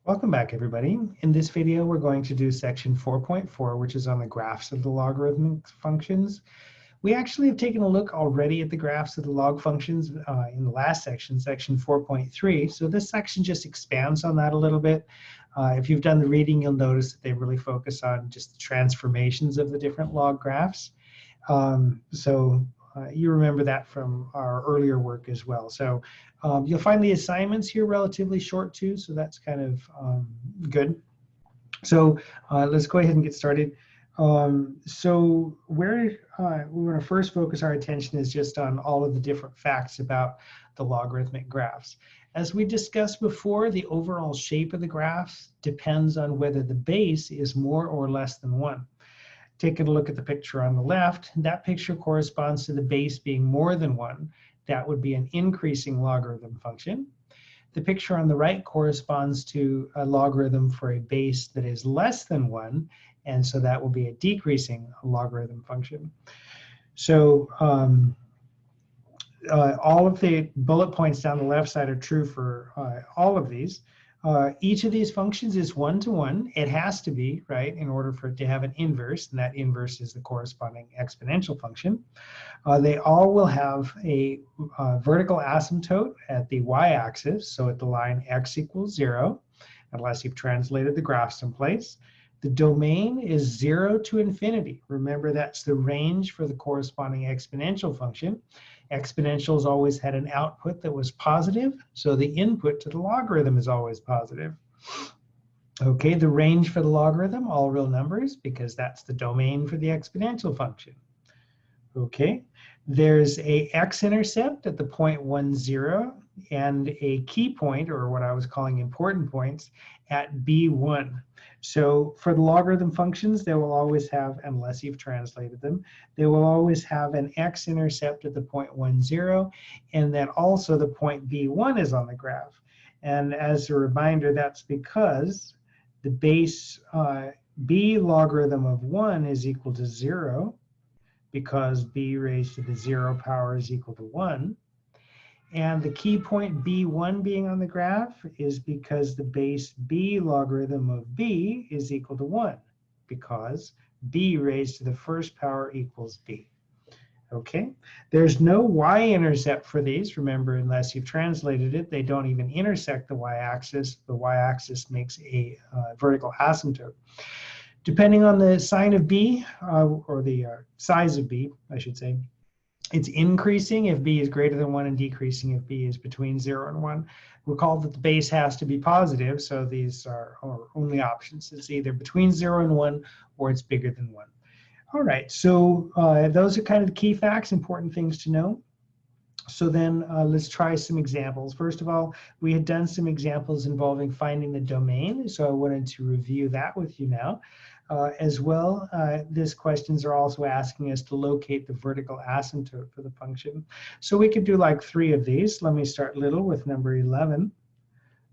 Welcome back, everybody. In this video, we're going to do section 4.4, which is on the graphs of the logarithmic functions. We actually have taken a look already at the graphs of the log functions in the last section, section 4.3. So this section just expands on that a little bit. If you've done the reading, you'll notice that they really focus on just the transformations of the different log graphs. You remember that from our earlier work as well. So you'll find the assignments here relatively short too, so that's kind of good. So let's go ahead and get started. So where we want to first focus our attention is just on all of the different facts about the logarithmic graphs. As we discussed before, the overall shape of the graphs depends on whether the base is more or less than 1. Taking a look at the picture on the left, that picture corresponds to the base being more than 1. That would be an increasing logarithm function. The picture on the right corresponds to a logarithm for a base that is less than 1, and so that will be a decreasing logarithm function. So all of the bullet points down the left side are true for all of these. Each of these functions is 1-to-1. It has to be, right, in order for it to have an inverse, and that inverse is the corresponding exponential function. They all will have a vertical asymptote at the y-axis, so at the line x equals 0, unless you've translated the graph someplace. The domain is 0 to infinity. Remember, that's the range for the corresponding exponential function. Exponentials always had an output that was positive, so the input to the logarithm is always positive. Okay, the range for the logarithm, all real numbers, because that's the domain for the exponential function. Okay, there's a x-intercept at the point 1, 0, and a key point, or what I was calling important points, at b1. So for the logarithm functions, they will always have, unless you've translated them, they will always have an x-intercept at the point 1, 0, and then also the point b1 is on the graph. And as a reminder, that's because the base b logarithm of 1 is equal to 0, because b raised to the 0 power is equal to 1. And the key point b1 being on the graph is because the base b logarithm of b is equal to 1, because b raised to the first power equals b. Okay, there's no y-intercept for these. Remember, unless you've translated it, they don't even intersect the y-axis. The y-axis makes a vertical asymptote. Depending on the sign of b, or the size of b, I should say, it's increasing if b is greater than 1 and decreasing if b is between 0 and 1. Recall that the base has to be positive, so these are our only options. It's either between 0 and 1 or it's bigger than 1. All right, so those are kind of the key facts, important things to know. So then let's try some examples. First of all, we had done some examples involving finding the domain, so I wanted to review that with you now. As well, these questions are also asking us to locate the vertical asymptote for the function. So we could do like 3 of these. Let me start little with number 11.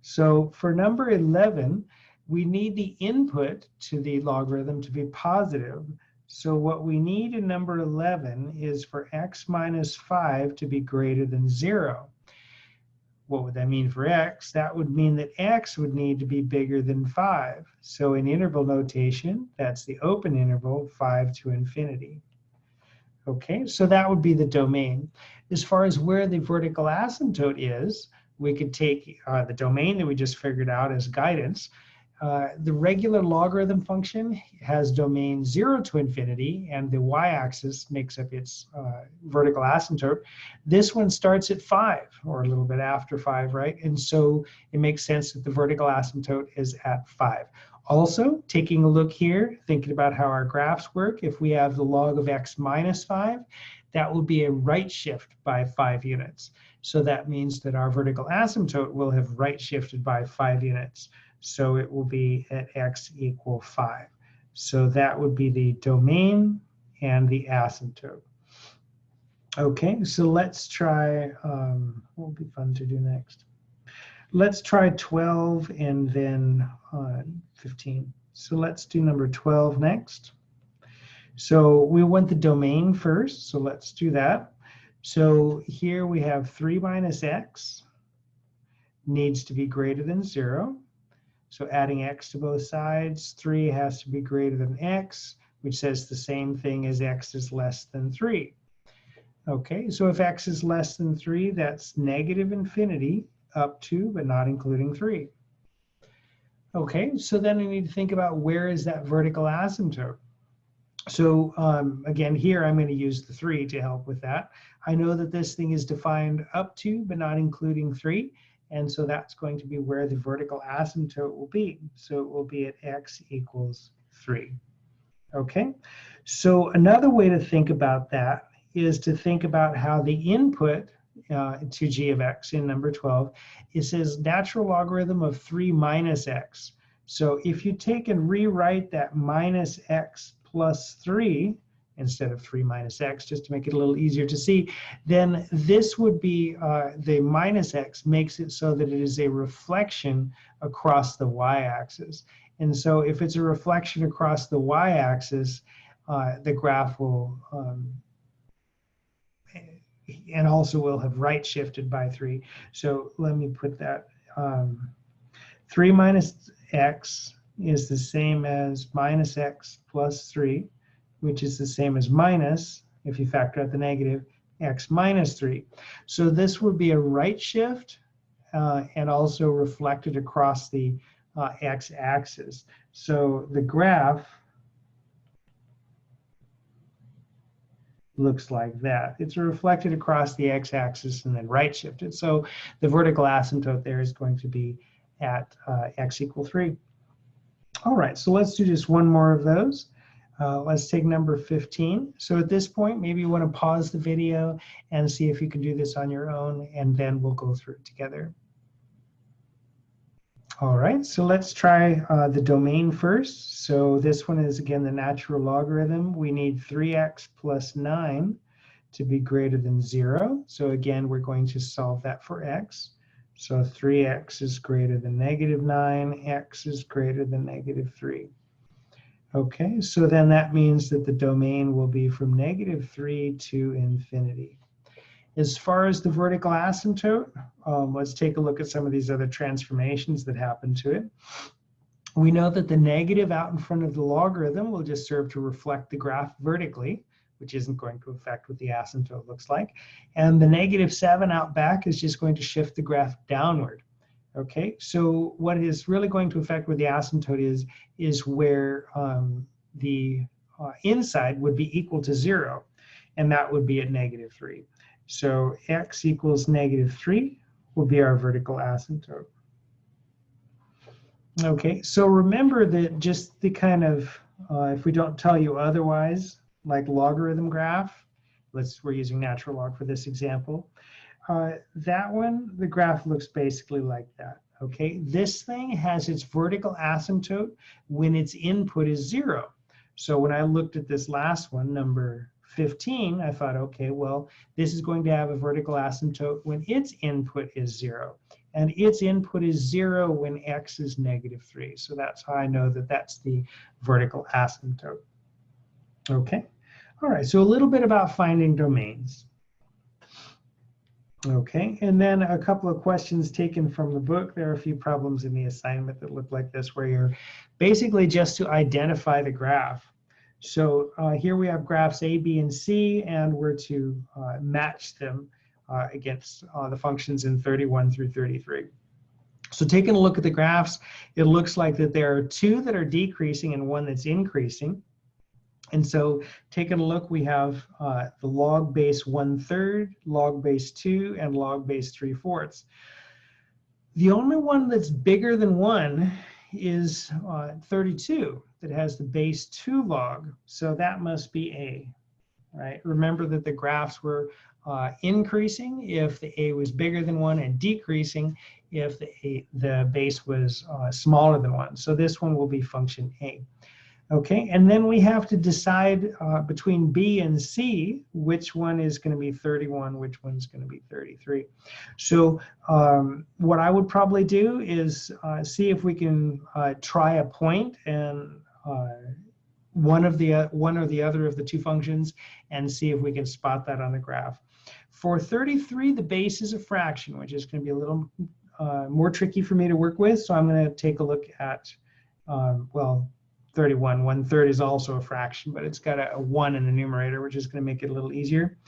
So for number 11, we need the input to the logarithm to be positive. So what we need in number 11 is for x minus 5 to be greater than 0. What would that mean for x? That would mean that x would need to be bigger than 5. So in interval notation, that's the open interval, 5 to infinity. Okay, so that would be the domain. As far as where the vertical asymptote is, we could take the domain that we just figured out as guidance. The regular logarithm function has domain 0 to infinity, and the y-axis makes up its vertical asymptote. This one starts at 5, or a little bit after 5, right? And so it makes sense that the vertical asymptote is at 5. Also, taking a look here, thinking about how our graphs work, if we have the log of x minus 5, that will be a right shift by 5 units. So that means that our vertical asymptote will have right shifted by 5 units. So it will be at x equal 5. So that would be the domain and the asymptote. Okay, so let's try, what would be fun to do next? Let's try 12 and then 15. So let's do number 12 next. So we want the domain first, so let's do that. So here we have 3 minus x needs to be greater than 0. So adding x to both sides, 3 has to be greater than x, which says the same thing as x is less than 3. Okay, so if x is less than 3, that's negative infinity up to, but not including 3. Okay, so then we need to think about where is that vertical asymptote. So again, here I'm going to use the 3 to help with that. I know that this thing is defined up to, but not including 3. And so that's going to be where the vertical asymptote will be. So it will be at x equals 3. Okay, so another way to think about that is to think about how the input to g of x in number 12, it says natural logarithm of 3 minus x. So if you take and rewrite that minus x plus 3 instead of 3 minus x, just to make it a little easier to see, then this would be the minus x makes it so that it is a reflection across the y-axis. And so if it's a reflection across the y-axis, the graph will, and also will have right shifted by 3. So let me put that, 3 minus x is the same as minus x plus 3, which is the same as minus, if you factor out the negative, x minus 3. So this would be a right shift and also reflected across the x-axis. So the graph looks like that. It's reflected across the x-axis and then right shifted. So the vertical asymptote there is going to be at x equal 3. All right, so let's do just one more of those. Let's take number 15. So at this point, maybe you want to pause the video and see if you can do this on your own, and then we'll go through it together. All right, so let's try the domain first. So this one is, again, the natural logarithm. We need 3x plus 9 to be greater than 0. So again, we're going to solve that for x. So 3x is greater than negative 9, x is greater than negative 3. Okay, so then that means that the domain will be from negative 3 to infinity. As far as the vertical asymptote, let's take a look at some of these other transformations that happen to it. We know that the negative out in front of the logarithm will just serve to reflect the graph vertically, which isn't going to affect what the asymptote looks like. And the negative 7 out back is just going to shift the graph downward. Okay, so what is really going to affect where the asymptote is where the inside would be equal to 0, and that would be at negative 3. So x equals negative 3 will be our vertical asymptote. Okay, so remember that just the kind of, if we don't tell you otherwise, like logarithm graph, we're using natural log for this example, that one, the graph looks basically like that. Okay, this thing has its vertical asymptote when its input is 0. So when I looked at this last one, number 15, I thought, okay, well, this is going to have a vertical asymptote when its input is 0. And its input is 0 when x is negative 3. So that's how I know that that's the vertical asymptote. Okay, all right, so a little bit about finding domains. Okay, and then a couple of questions taken from the book. There are a few problems in the assignment that look like this, where you're basically just to identify the graph. So here we have graphs A, B, and C, and we're to match them against the functions in 31 through 33. So taking a look at the graphs, it looks like that there are 2 that are decreasing and 1 that's increasing. And so taking a look, we have the log base 1/3, log base 2, and log base 3/4. The only one that's bigger than 1 is 32, that has the base 2 log. So that must be A, right? Remember that the graphs were increasing if the A was bigger than 1 and decreasing if the base was smaller than 1. So this one will be function A. Okay, and then we have to decide between B and C, which one is going to be 31, which one's going to be 33. So what I would probably do is see if we can try a point and one or the other of the 2 functions and see if we can spot that on the graph. For 33, the base is a fraction, which is going to be a little more tricky for me to work with, so I'm going to take a look at, well, 31. 1/3 is also a fraction, but it's got a 1 in the numerator, which is going to make it a little easier.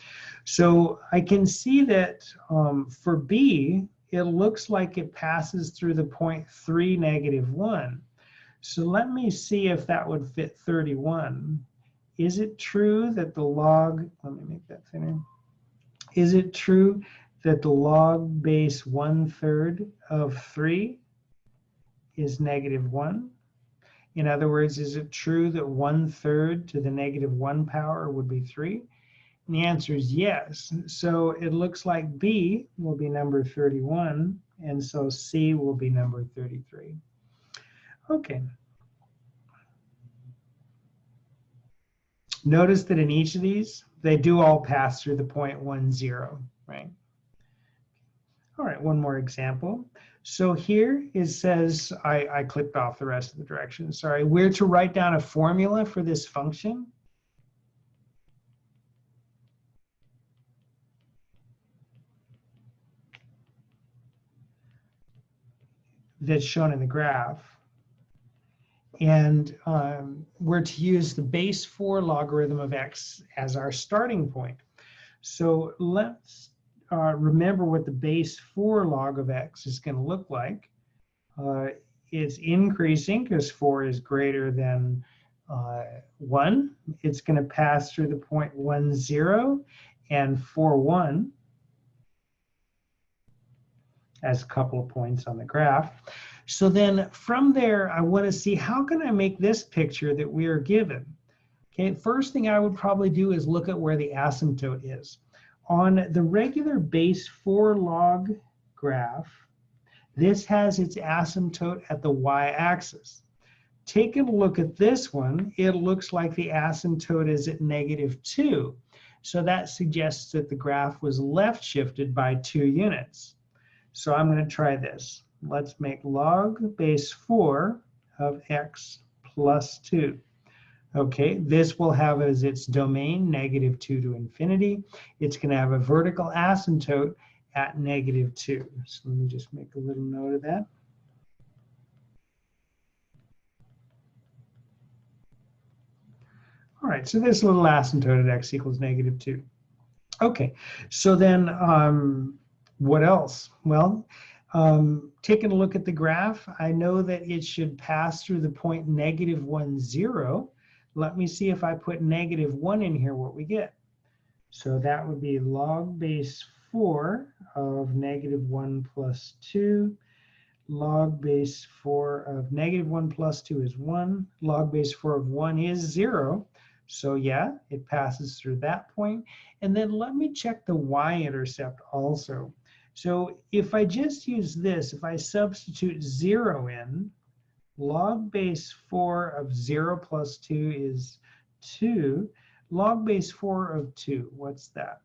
So I can see that for B, it looks like it passes through the point 3, -1. So let me see if that would fit 31. Is it true that the log, let me make that thinner. Is it true that the log base 1/3 of 3 is -1? In other words, is it true that 1/3 to the -1 power would be 3? And the answer is yes. So it looks like B will be number 31, and so C will be number 33. Okay. Notice that in each of these, they do all pass through the point 1, 0, right? All right, one more example. So here it says, I clicked off the rest of the directions, sorry. We're to write down a formula for this function. That's shown in the graph. And we're to use the base 4 logarithm of x as our starting point. So let's remember what the base 4 log of x is going to look like. It's increasing because 4 is greater than 1. It's going to pass through the point 1, 0 and 4, 1 as a couple of points on the graph. So then from there, I want to see how can I make this picture that we are given. Okay, first thing I would probably do is look at where the asymptote is. On the regular base 4 log graph, this has its asymptote at the y-axis. Taking a look at this one, it looks like the asymptote is at -2. So that suggests that the graph was left shifted by 2 units. So I'm going to try this. Let's make log base 4 of x plus 2. Okay, this will have as its domain -2 to infinity. It's going to have a vertical asymptote at -2. So let me just make a little note of that. All right, so this little asymptote at x equals -2. Okay, so then what else? Well, taking a look at the graph, I know that it should pass through the point -1, 0. Let me see if I put -1 in here, what we get. So that would be log base 4 of -1 plus 2. Log base 4 of -1 plus 2 is 1. Log base 4 of 1 is 0. So yeah, it passes through that point. And then let me check the y-intercept also. So if I just use this, if I substitute 0 in, log base 4 of 0 plus 2 is 2. Log base 4 of 2, what's that?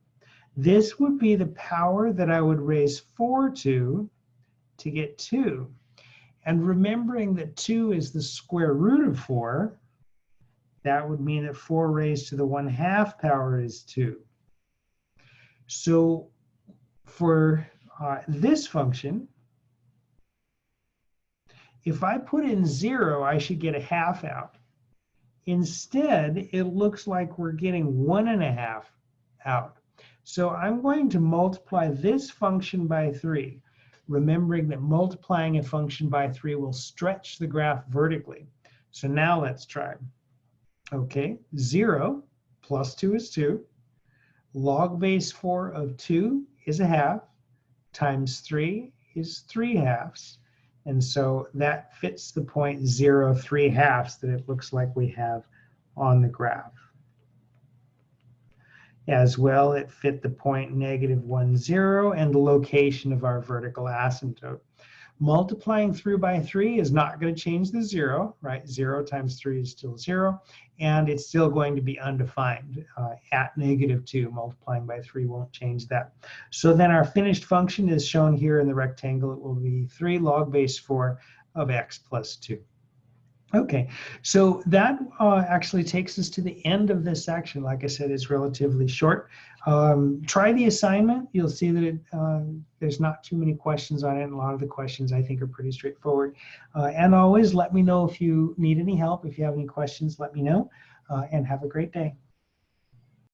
This would be the power that I would raise 4 to get 2. And remembering that 2 is the square root of 4, that would mean that 4 raised to the 1/2 power is 2. So for this function, if I put in 0, I should get a 1/2 out. Instead, it looks like we're getting 1.5 out. So I'm going to multiply this function by 3, remembering that multiplying a function by 3 will stretch the graph vertically. So now let's try. Okay, 0 plus 2 is 2. Log base 4 of 2 is 1/2. Times 3 is 3/2. And so that fits the point 0, 3/2 that it looks like we have on the graph. As well, it fit the point -1, 0 and the location of our vertical asymptote. Multiplying through by 3 is not going to change the 0, right? 0 times 3 is still 0, and it's still going to be undefined at -2. Multiplying by 3 won't change that. So then our finished function is shown here in the rectangle. It will be 3 log base 4 of x plus 2. Okay, so that actually takes us to the end of this section. Like I said, it's relatively short. Try the assignment. You'll see that there's not too many questions on it. And a lot of the questions I think are pretty straightforward. And always let me know if you need any help. If you have any questions, let me know. And have a great day.